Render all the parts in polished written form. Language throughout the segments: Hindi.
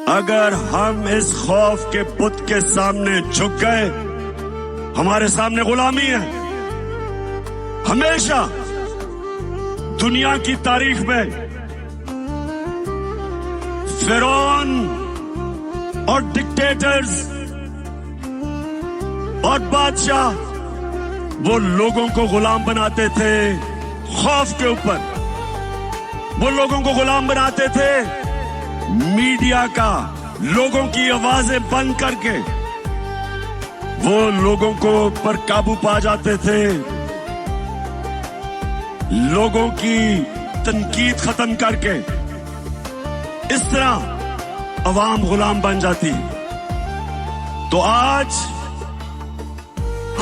अगर हम इस खौफ के बुत के सामने झुक गए, हमारे सामने गुलामी है। हमेशा दुनिया की तारीख में फिरौन और डिक्टेटर्स और बादशाह वो लोगों को गुलाम बनाते थे खौफ के ऊपर। वो लोगों को गुलाम बनाते थे मीडिया का, लोगों की आवाजें बंद करके वो लोगों को पर काबू पा जाते थे, लोगों की तनकीद खत्म करके। इस तरह अवाम गुलाम बन जाती। तो आज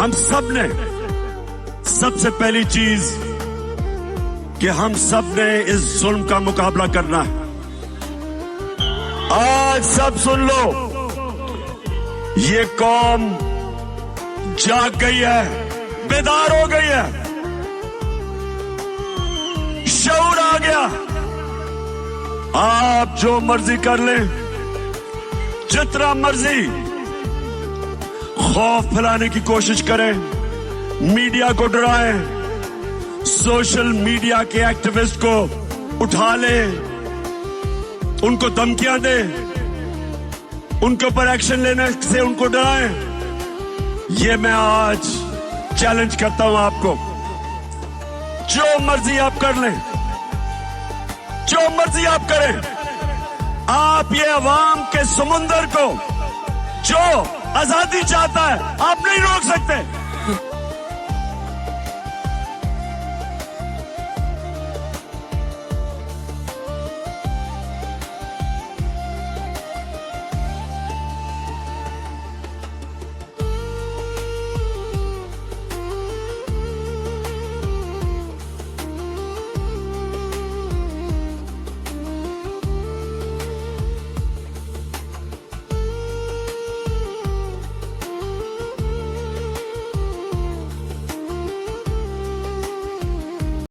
हम सब ने सबसे पहली चीज कि हम सब ने इस जुल्म का मुकाबला करना है। आज सब सुन लो, ये कौम जाग गई है, बेदार हो गई है, शऊर आ गया। आप जो मर्जी कर लें, जितना मर्जी खौफ फैलाने की कोशिश करें, मीडिया को डराएं, सोशल मीडिया के एक्टिविस्ट को उठा लें, उनको धमकियां दें, उनके ऊपर एक्शन लेने से उनको डराएं। ये मैं आज चैलेंज करता हूं आपको। जो मर्जी आप कर लें, जो मर्जी आप करें, आप ये अवाम के समुंदर को जो आजादी चाहता है, आप नहीं रोक सकते।